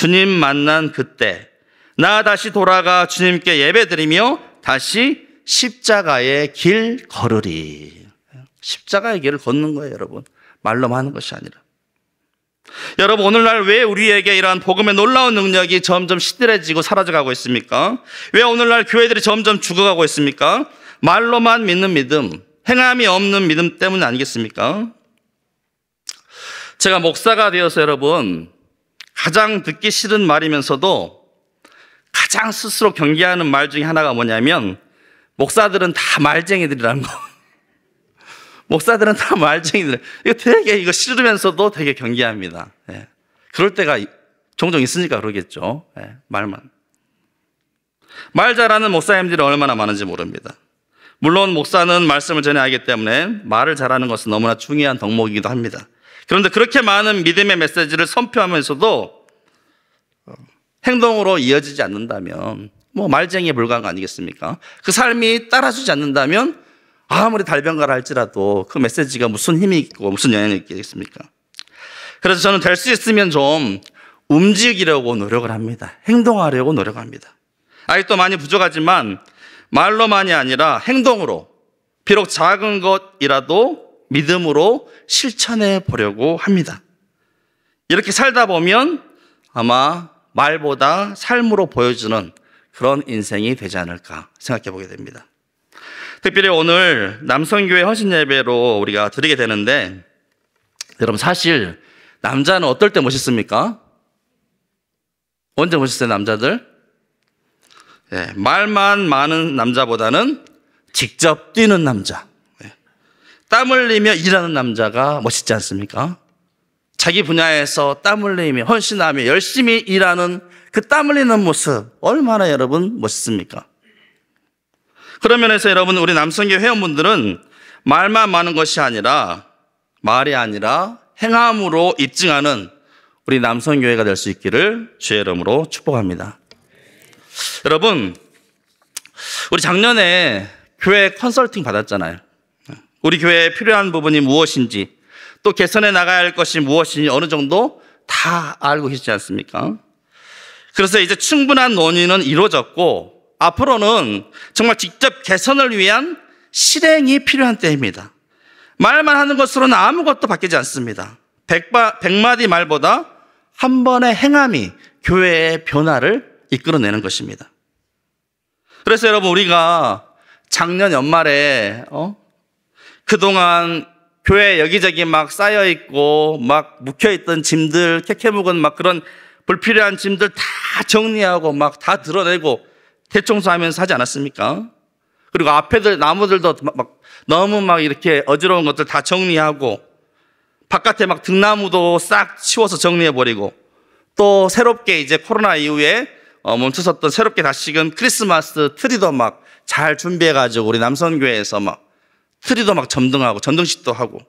주님 만난 그때 나 다시 돌아가 주님께 예배드리며 다시 십자가의 길 걸으리. 십자가의 길을 걷는 거예요, 여러분. 말로만 하는 것이 아니라. 여러분, 오늘날 왜 우리에게 이러한 복음의 놀라운 능력이 점점 시들해지고 사라져가고 있습니까? 왜 오늘날 교회들이 점점 죽어가고 있습니까? 말로만 믿는 믿음, 행함이 없는 믿음 때문 아니겠습니까? 제가 목사가 되어서 여러분, 가장 듣기 싫은 말이면서도 가장 스스로 경계하는 말 중에 하나가 뭐냐면, 목사들은 다 말쟁이들이라는 거. 목사들은 다 말쟁이들. 이거 싫으면서도 되게 경계합니다. 예. 그럴 때가 종종 있으니까 그러겠죠. 예. 말만. 말 잘하는 목사님들이 얼마나 많은지 모릅니다. 물론 목사는 말씀을 전해야 하기 때문에 말을 잘하는 것은 너무나 중요한 덕목이기도 합니다. 그런데 그렇게 많은 믿음의 메시지를 선포하면서도 행동으로 이어지지 않는다면 뭐 말쟁이에 불과한 거 아니겠습니까? 그 삶이 따라주지 않는다면 아무리 달변가라 할지라도 그 메시지가 무슨 힘이 있고 무슨 영향이 있겠습니까? 그래서 저는 될 수 있으면 좀 움직이려고 노력을 합니다. 행동하려고 노력합니다. 아직도 많이 부족하지만 말로만이 아니라 행동으로, 비록 작은 것이라도 믿음으로 실천해 보려고 합니다. 이렇게 살다 보면 아마 말보다 삶으로 보여주는 그런 인생이 되지 않을까 생각해 보게 됩니다. 특별히 오늘 남성교회 헌신예배로 우리가 드리게 되는데, 여러분 사실 남자는 어떨 때 멋있습니까? 언제 멋있어요, 남자들? 네, 말만 많은 남자보다는 직접 뛰는 남자, 땀 흘리며 일하는 남자가 멋있지 않습니까? 자기 분야에서 땀 흘리며 헌신하며 열심히 일하는 그 땀 흘리는 모습 얼마나 여러분 멋있습니까? 그런 면에서 여러분, 우리 남성교회 회원분들은 말만 많은 것이 아니라, 말이 아니라 행함으로 입증하는 우리 남성교회가 될 수 있기를 주의 이름으로 축복합니다. 여러분, 우리 작년에 교회 컨설팅 받았잖아요. 우리 교회에 필요한 부분이 무엇인지, 또 개선해 나가야 할 것이 무엇인지 어느 정도 다 알고 계시지 않습니까? 그래서 이제 충분한 논의는 이루어졌고, 앞으로는 정말 직접 개선을 위한 실행이 필요한 때입니다. 말만 하는 것으로는 아무것도 바뀌지 않습니다. 100마디 말보다 한 번의 행함이 교회의 변화를 이끌어내는 것입니다. 그래서 여러분, 우리가 작년 연말에 그동안 교회 여기저기 막 쌓여있고 막 묵혀있던 짐들, 캐캐묵은 막 그런 불필요한 짐들 다 정리하고 막 다 드러내고 대청소하면서 하지 않았습니까? 그리고 앞에들 나무들도 막 너무 막 이렇게 어지러운 것들 다 정리하고, 바깥에 막 등나무도 싹 치워서 정리해버리고, 또 새롭게 이제 코로나 이후에 멈춰섰던 새롭게 다시금 크리스마스 트리도 막 잘 준비해가지고 우리 남선교회에서 막 트리도 막 점등하고 전등식도 하고,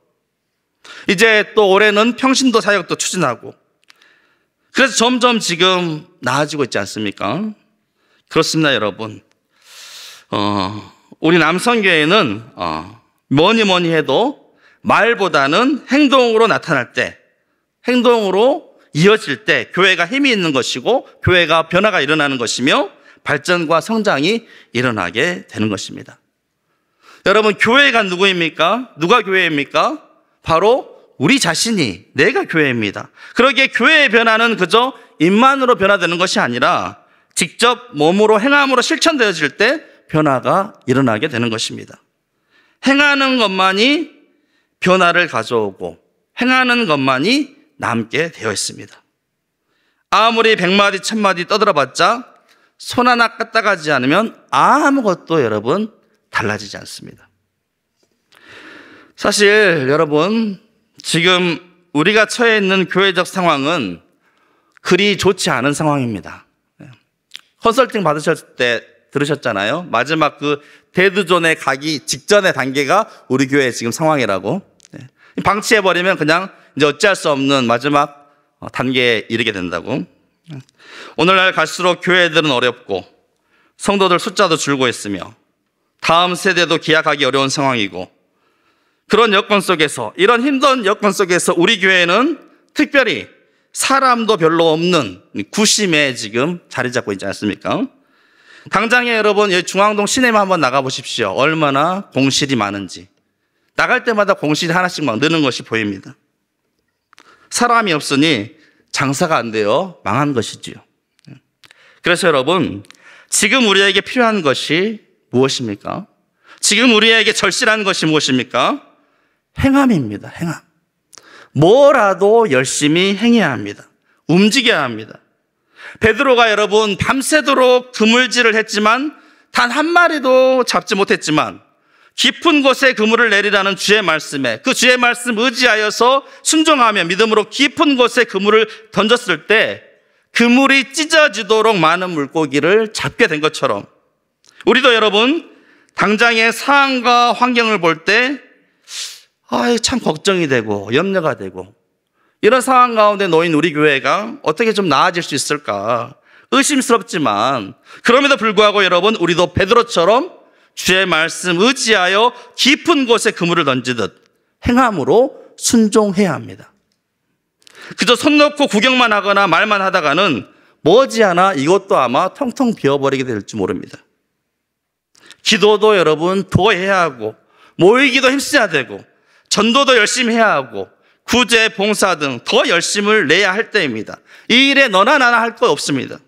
이제 또 올해는 평신도 사역도 추진하고, 그래서 점점 지금 나아지고 있지 않습니까? 그렇습니다, 여러분. 우리 남성교회는 뭐니 해도 말보다는 행동으로 나타날 때, 행동으로 이어질 때 교회가 힘이 있는 것이고, 교회가 변화가 일어나는 것이며 발전과 성장이 일어나게 되는 것입니다. 여러분, 교회가 누구입니까? 누가 교회입니까? 바로 우리 자신이, 내가 교회입니다. 그러기에 교회의 변화는 그저 입만으로 변화되는 것이 아니라 직접 몸으로 행함으로 실천되어질 때 변화가 일어나게 되는 것입니다. 행하는 것만이 변화를 가져오고 행하는 것만이 남게 되어 있습니다. 아무리 100마디 1000마디 떠들어봤자 손 하나 까딱하지 않으면 아무것도 여러분 달라지지 않습니다. 사실 여러분, 지금 우리가 처해 있는 교회적 상황은 그리 좋지 않은 상황입니다. 컨설팅 받으셨을 때 들으셨잖아요. 마지막 그 데드존에 가기 직전의 단계가 우리 교회의 지금 상황이라고. 방치해버리면 그냥 이제 어찌할 수 없는 마지막 단계에 이르게 된다고. 오늘날 갈수록 교회들은 어렵고 성도들 숫자도 줄고 있으며 다음 세대도 기약하기 어려운 상황이고, 그런 여건 속에서, 이런 힘든 여건 속에서 우리 교회는 특별히 사람도 별로 없는 구심에 지금 자리 잡고 있지 않습니까? 당장에 여러분 여기 중앙동 시내만 한번 나가보십시오. 얼마나 공실이 많은지. 나갈 때마다 공실이 하나씩 막 느는 것이 보입니다. 사람이 없으니 장사가 안 돼요. 망한 것이지요. 그래서 여러분, 지금 우리에게 필요한 것이 무엇입니까? 지금 우리에게 절실한 것이 무엇입니까? 행함입니다. 행함. 뭐라도 열심히 행해야 합니다. 움직여야 합니다. 베드로가 여러분 밤새도록 그물질을 했지만 단 한 마리도 잡지 못했지만 깊은 곳에 그물을 내리라는 주의 말씀에 그 주의 말씀 의지하여서 순종하며 믿음으로 깊은 곳에 그물을 던졌을 때 그물이 찢어지도록 많은 물고기를 잡게 된 것처럼 우리도 여러분 당장의 상황과 환경을 볼 때 참 걱정이 되고 염려가 되고 이런 상황 가운데 놓인 우리 교회가 어떻게 좀 나아질 수 있을까 의심스럽지만 그럼에도 불구하고 여러분 우리도 베드로처럼 주의 말씀 의지하여 깊은 곳에 그물을 던지듯 행함으로 순종해야 합니다. 그저 손 놓고 구경만 하거나 말만 하다가는 머지않아 이것도 아마 텅텅 비어버리게 될지 모릅니다. 기도도 여러분 더 해야 하고 모이기도 힘써야 되고 전도도 열심히 해야 하고 구제, 봉사 등 더 열심을 내야 할 때입니다. 이 일에 너나 나나 할 거 없습니다.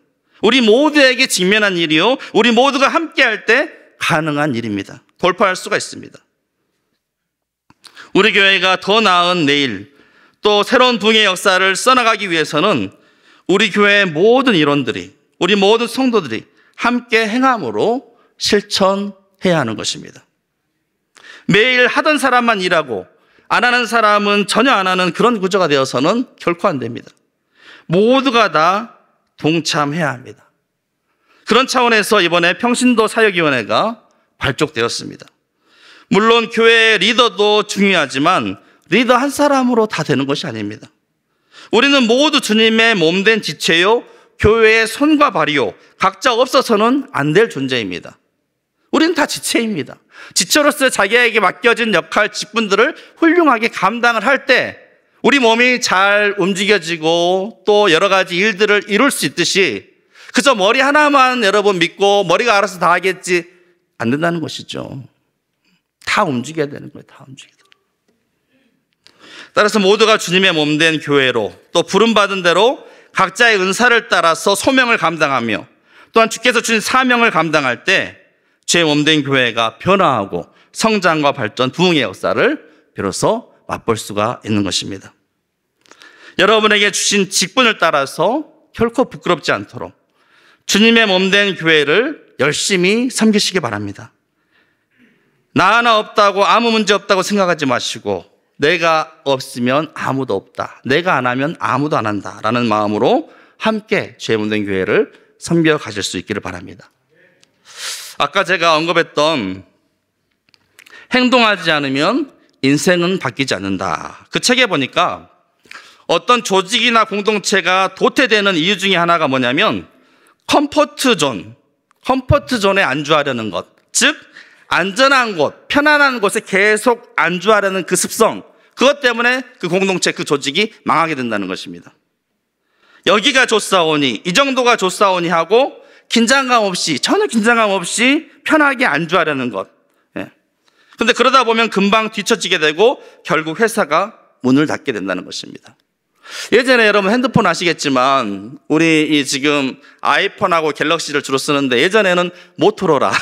우리 모두에게 직면한 일이요 우리 모두가 함께 할 때 가능한 일입니다. 돌파할 수가 있습니다. 우리 교회가 더 나은 내일 또 새로운 부흥의 역사를 써나가기 위해서는 우리 교회의 모든 일원들이 우리 모든 성도들이 함께 행함으로 실천해야 하는 것입니다. 매일 하던 사람만 일하고 안 하는 사람은 전혀 안 하는 그런 구조가 되어서는 결코 안 됩니다. 모두가 다 동참해야 합니다. 그런 차원에서 이번에 평신도 사역위원회가 발족되었습니다. 물론 교회의 리더도 중요하지만 리더 한 사람으로 다 되는 것이 아닙니다. 우리는 모두 주님의 몸된 지체요 교회의 손과 발이요 각자 없어서는 안 될 존재입니다. 우리는 다 지체입니다. 지체로서 자기에게 맡겨진 역할, 직분들을 훌륭하게 감당을 할 때 우리 몸이 잘 움직여지고 또 여러 가지 일들을 이룰 수 있듯이 그저 머리 하나만 여러분 믿고 머리가 알아서 다 하겠지 안 된다는 것이죠. 다 움직여야 되는 거예요. 다 움직여야 돼요. 따라서 모두가 주님의 몸된 교회로 또 부름받은 대로 각자의 은사를 따라서 소명을 감당하며 또한 주께서 주신 사명을 감당할 때 제 몸된 교회가 변화하고 성장과 발전, 부흥의 역사를 비로소 맛볼 수가 있는 것입니다. 여러분에게 주신 직분을 따라서 결코 부끄럽지 않도록 주님의 몸된 교회를 열심히 섬기시기 바랍니다. 나 하나 없다고 아무 문제 없다고 생각하지 마시고 내가 없으면 아무도 없다. 내가 안 하면 아무도 안 한다. 라는 마음으로 함께 주의 몸된 교회를 섬겨 가실 수 있기를 바랍니다. 아까 제가 언급했던 행동하지 않으면 인생은 바뀌지 않는다. 그 책에 보니까 어떤 조직이나 공동체가 도태되는 이유 중에 하나가 뭐냐면 컴포트존에 안주하려는 것. 즉 안전한 곳, 편안한 곳에 계속 안주하려는 그 습성. 그것 때문에 그 공동체, 그 조직이 망하게 된다는 것입니다. 여기가 좋사오니 이 정도가 좋사오니 하고 긴장감 없이 전혀 긴장감 없이 편하게 안주하려는 것. 그런데 그러다 보면 금방 뒤처지게 되고 결국 회사가 문을 닫게 된다는 것입니다. 예전에 여러분 핸드폰 아시겠지만 우리 지금 아이폰하고 갤럭시를 주로 쓰는데 예전에는 모토로라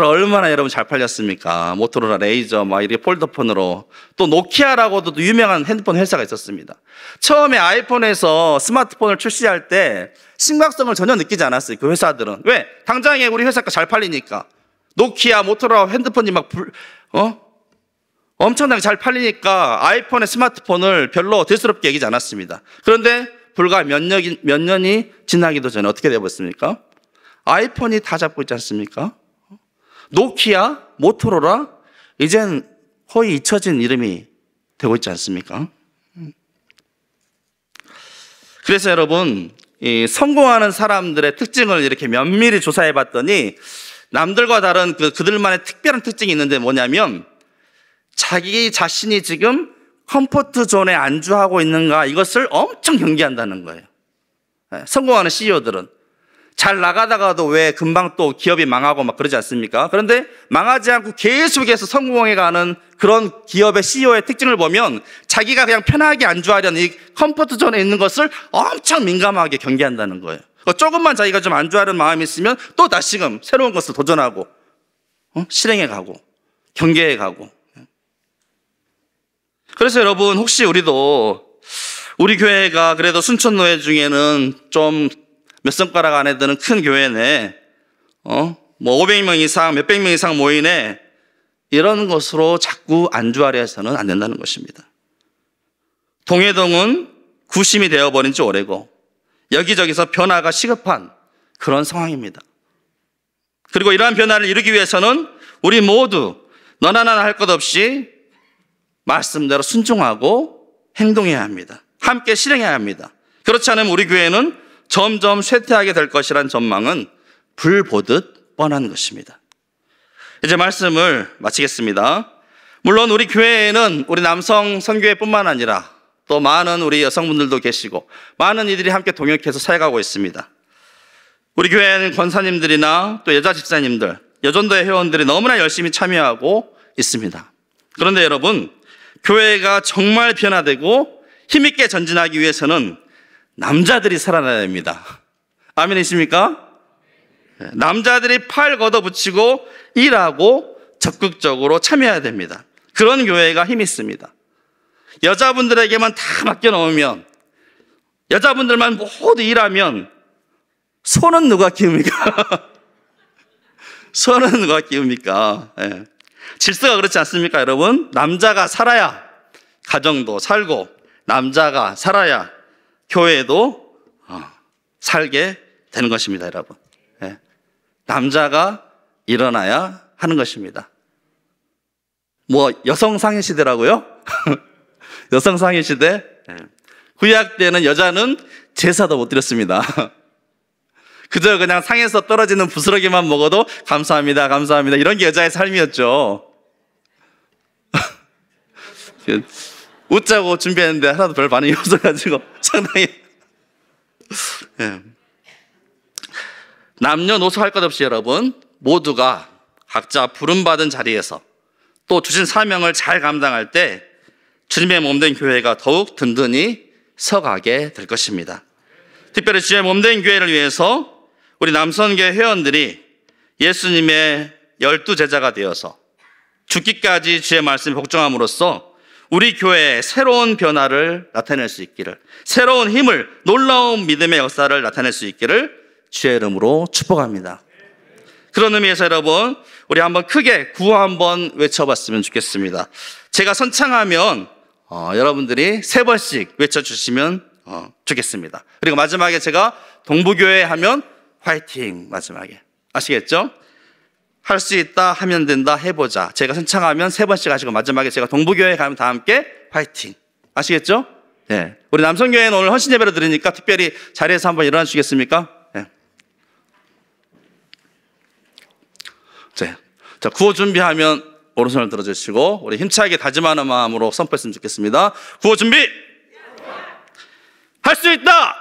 얼마나 여러분 잘 팔렸습니까? 모토로라 레이저 막 이렇게 폴더폰으로 또 노키아라고도 유명한 핸드폰 회사가 있었습니다. 처음에 아이폰에서 스마트폰을 출시할 때 심각성을 전혀 느끼지 않았어요. 그 회사들은. 왜? 당장에 우리 회사가 잘 팔리니까. 노키아, 모토로라 핸드폰이 막 엄청나게 잘 팔리니까 아이폰의 스마트폰을 별로 대수롭게 여기지 않았습니다. 그런데 불과 몇 년이 지나기도 전에 어떻게 되어버렸습니까? 아이폰이 다 잡고 있지 않습니까? 노키아, 모토로라 이젠 거의 잊혀진 이름이 되고 있지 않습니까? 그래서 여러분 이 성공하는 사람들의 특징을 이렇게 면밀히 조사해 봤더니 남들과 다른 그들만의 특별한 특징이 있는데 뭐냐면 자기 자신이 지금 컴포트 존에 안주하고 있는가 이것을 엄청 경계한다는 거예요. 성공하는 CEO들은 잘 나가다가도 왜 금방 또 기업이 망하고 막 그러지 않습니까? 그런데 망하지 않고 계속해서 성공해가는 그런 기업의 CEO의 특징을 보면 자기가 그냥 편하게 안주하려는 이 컴포트 존에 있는 것을 엄청 민감하게 경계한다는 거예요. 조금만 자기가 좀 안주하려는 마음이 있으면 또 다시금 새로운 것을 도전하고 실행해가고 경계해가고. 그래서 여러분, 혹시 우리도 우리 교회가 그래도 순천노회 중에는 좀 몇 손가락 안에 드는 큰 교회네, 뭐 500명 이상, 몇백 명 이상 모이네, 이런 것으로 자꾸 안주하려 해서는 안 된다는 것입니다. 동해동은 구심이 되어버린 지 오래고 여기저기서 변화가 시급한 그런 상황입니다. 그리고 이러한 변화를 이루기 위해서는 우리 모두 너나 나나 할 것 없이 말씀대로 순종하고 행동해야 합니다. 함께 실행해야 합니다. 그렇지 않으면 우리 교회는 점점 쇠퇴하게 될 것이란 전망은 불 보듯 뻔한 것입니다. 이제 말씀을 마치겠습니다. 물론 우리 교회에는 우리 남성 선교회뿐만 아니라 또 많은 우리 여성분들도 계시고 많은 이들이 함께 동역해서 살아가고 있습니다. 우리 교회에는 권사님들이나 또 여자 집사님들, 여전도회 회원들이 너무나 열심히 참여하고 있습니다. 그런데 여러분, 교회가 정말 변화되고 힘있게 전진하기 위해서는 남자들이 살아나야 됩니다. 아멘이십니까? 남자들이 팔 걷어붙이고 일하고 적극적으로 참여해야 됩니다. 그런 교회가 힘이 있습니다. 여자분들에게만 다 맡겨놓으면, 여자분들만 모두 일하면 손은 누가 키웁니까? 손은 누가 키웁니까? 예. 질서가 그렇지 않습니까, 여러분? 남자가 살아야 가정도 살고, 남자가 살아야 교회도 살게 되는 것입니다, 여러분. 예. 남자가 일어나야 하는 것입니다. 뭐 여성상의 시대라고요? 여성상의 시대? 예. 구약 때는 여자는 제사도 못 드렸습니다. 그저 그냥 상에서 떨어지는 부스러기만 먹어도 감사합니다, 감사합니다, 이런 게 여자의 삶이었죠. 웃자고 준비했는데 하나도 별 반응이 없어가지고 상당히. 예. 남녀노소 할 것 없이 여러분 모두가 각자 부름받은 자리에서 또 주신 사명을 잘 감당할 때 주님의 몸된 교회가 더욱 든든히 서가게 될 것입니다. 특별히 주의 몸된 교회를 위해서 우리 남선교회 회원들이 예수님의 12제자가 되어서 죽기까지 주의 말씀에 복종함으로써 우리 교회에 새로운 변화를 나타낼 수 있기를, 새로운 힘을, 놀라운 믿음의 역사를 나타낼 수 있기를 주의 이름으로 축복합니다. 그런 의미에서 여러분, 우리 한번 크게 구호 한번 외쳐봤으면 좋겠습니다. 제가 선창하면 여러분들이 3번씩 외쳐주시면 좋겠습니다. 그리고 마지막에 제가 동부교회 하면 화이팅, 마지막에. 아시겠죠? 할 수 있다, 하면 된다, 해보자. 제가 선창하면 3번씩 하시고 마지막에 제가 동부교회 가면 다 함께 화이팅. 아시겠죠? 네. 우리 남성교회는 오늘 헌신 예배를 드리니까 특별히 자리에서 한번 일어나 주시겠습니까? 네. 자, 구호 준비하면 오른손을 들어주시고 우리 힘차게 다짐하는 마음으로 선포했으면 좋겠습니다. 구호 준비! 할 수 있다!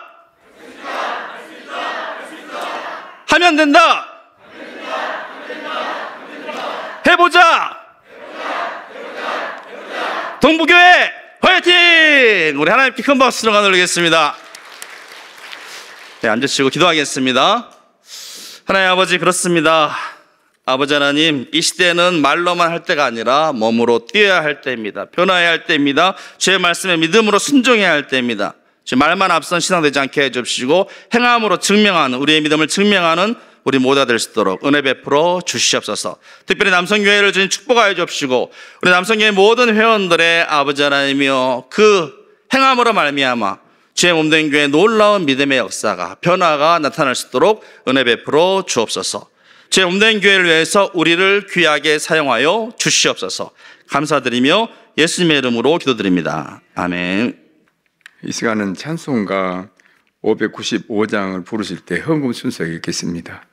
하면 된다! 해보자! 동부교회 화이팅! 우리 하나님께 큰 박수로 올리겠습니다. 네, 앉으시고 기도하겠습니다. 하나님 아버지, 그렇습니다. 아버지 하나님, 이 시대는 말로만 할 때가 아니라 몸으로 뛰어야 할 때입니다. 변화해야 할 때입니다. 주의 말씀에 믿음으로 순종해야 할 때입니다. 주 말만 앞선 신앙되지 않게 해주시고 행함으로 증명하는, 우리의 믿음을 증명하는 우리 모두가 될 수 있도록 은혜 베풀어 주시옵소서. 특별히 남성교회를 주님 축복하여 주옵시고 우리 남성교회 모든 회원들의 아버지 하나님이여 그 행함으로 말미암아 주의 몸된 교회의 놀라운 믿음의 역사가, 변화가 나타날 수 있도록 은혜 베풀어 주옵소서. 주의 몸된 교회를 위해서 우리를 귀하게 사용하여 주시옵소서. 감사드리며 예수님의 이름으로 기도드립니다. 아멘. 이 시간은 찬송가 595장을 부르실 때 헌금 순서가 있겠습니다.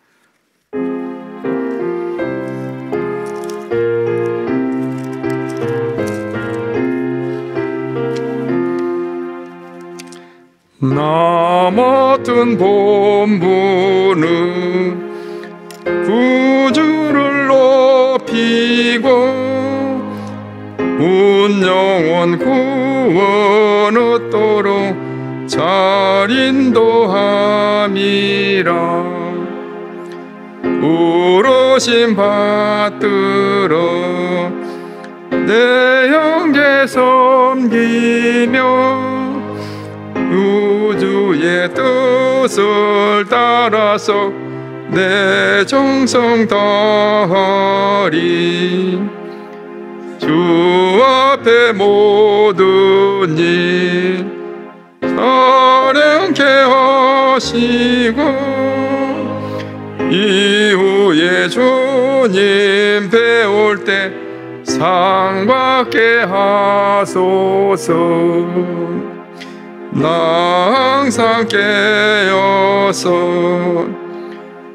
남았던 본부는 구주를 높이고 운영원 구원 얻도록 잘 인도함이라. 우러심 받들어 내 형제 섬기며 우주의 뜻을 따라서 내 정성 다하리. 주 앞에 모든 일 사랑케 하시고 이후에 주님 배울 때 상 받게 하소서. 나 항상 깨어서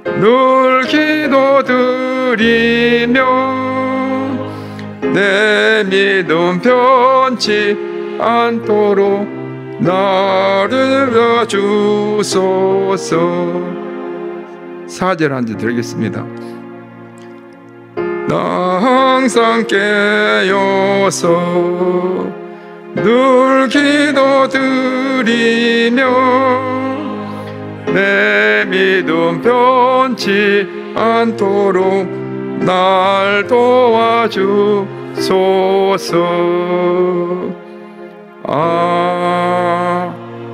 늘 기도드리며 내 믿음 변치 않도록 나를 주소서. 4절 한 절 드리겠습니다. 나 항상 깨어서 늘 기도드리며 내 믿음 변치 않도록 날 도와주소서.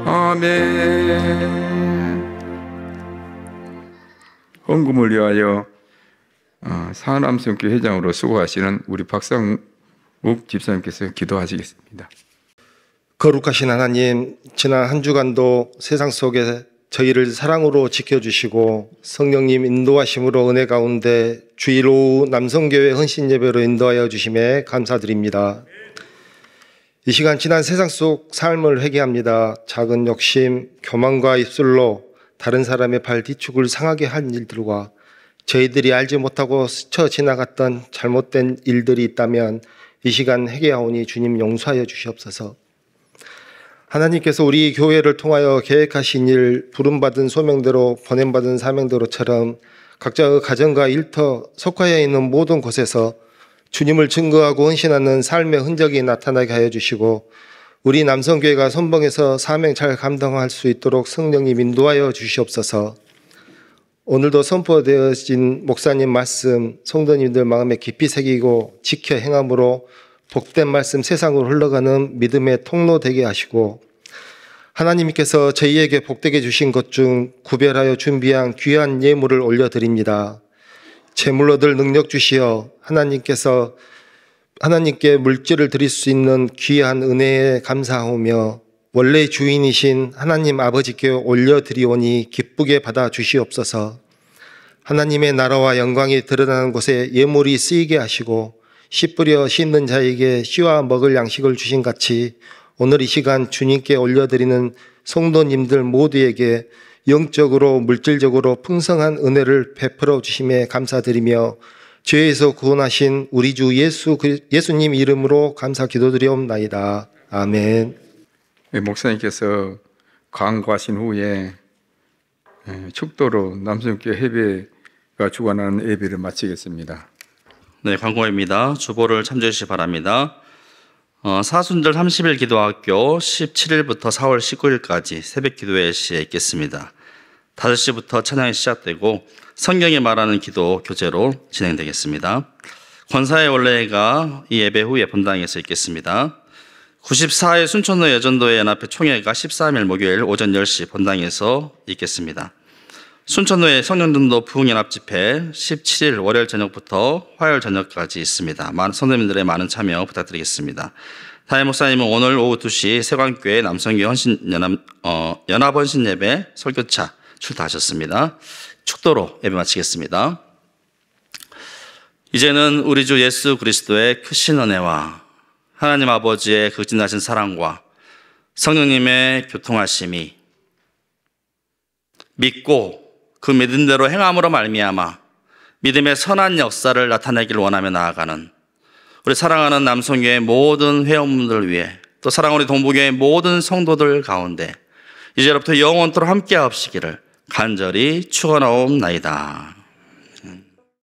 아멘. 헌금을 위하여 사남성교 회장으로 수고하시는 우리 박상욱 집사님께서 기도하시겠습니다. 거룩하신 하나님, 지난 한 주간도 세상 속에 저희를 사랑으로 지켜주시고 성령님 인도하심으로 은혜 가운데 주일 오후 남성교회 헌신예배로 인도하여 주심에 감사드립니다. 이 시간 지난 세상 속 삶을 회개합니다. 작은 욕심, 교만과 입술로 다른 사람의 발 뒤축을 상하게 한 일들과 저희들이 알지 못하고 스쳐 지나갔던 잘못된 일들이 있다면 이 시간 회개하오니 주님 용서하여 주시옵소서. 하나님께서 우리 교회를 통하여 계획하신 일, 부름받은 소명대로 보냄받은 사명대로처럼 각자의 가정과 일터, 속하여 있는 모든 곳에서 주님을 증거하고 헌신하는 삶의 흔적이 나타나게 하여 주시고 우리 남성교회가 선봉에서 사명 잘 감당할 수 있도록 성령님 인도하여 주시옵소서. 오늘도 선포되어진 목사님 말씀 성도님들 마음에 깊이 새기고 지켜 행함으로 복된 말씀 세상으로 흘러가는 믿음의 통로 되게 하시고 하나님께서 저희에게 복되게 주신 것 중 구별하여 준비한 귀한 예물을 올려드립니다. 재물 얻을 능력 주시어 하나님께 물질을 드릴 수 있는 귀한 은혜에 감사하오며 원래 주인이신 하나님 아버지께 올려드리오니 기쁘게 받아 주시옵소서. 하나님의 나라와 영광이 드러나는 곳에 예물이 쓰이게 하시고 씨 뿌려 씻는 자에게 씨와 먹을 양식을 주신 같이 오늘 이 시간 주님께 올려드리는 성도님들 모두에게 영적으로 물질적으로 풍성한 은혜를 베풀어 주심에 감사드리며 죄에서 구원하신 우리 주 예수님 이름으로 감사 기도드리옵나이다. 아멘. 목사님께서 강구하신 후에 축도로 남성교회 예배가 주관하는 예배를 마치겠습니다. 네, 광고입니다. 주보를 참조해 주시기 바랍니다. 사순절 30일 기도학교 17일부터 4월 19일까지 새벽 기도회 시에 있겠습니다. 5시부터 찬양이 시작되고 성경이 말하는 기도 교재로 진행되겠습니다. 권사의 원래가 이 예배 후에 본당에서 있겠습니다. 94회 순천로 여전도회 연합회 총회가 13일 목요일 오전 10시 본당에서 있겠습니다. 순천로의 성령전도 부흥연합집회 17일 월요일 저녁부터 화요일 저녁까지 있습니다. 성도님들의 많은 참여 부탁드리겠습니다. 다혜 목사님은 오늘 오후 2시 세관교회 남성교회 연합헌신예배 설교차 출타하셨습니다. 축도로 예배 마치겠습니다. 이제는 우리 주 예수 그리스도의 크신 은혜와 하나님 아버지의 극진하신 사랑과 성령님의 교통하심이 믿고 그 믿은 대로 행함으로 말미암아 믿음의 선한 역사를 나타내기를 원하며 나아가는 우리 사랑하는 남성교회 모든 회원분들 위해 또 사랑하는 우리 동부교회 모든 성도들 가운데 이제부터 영원토록 함께하옵시기를 간절히 축원하옵나이다.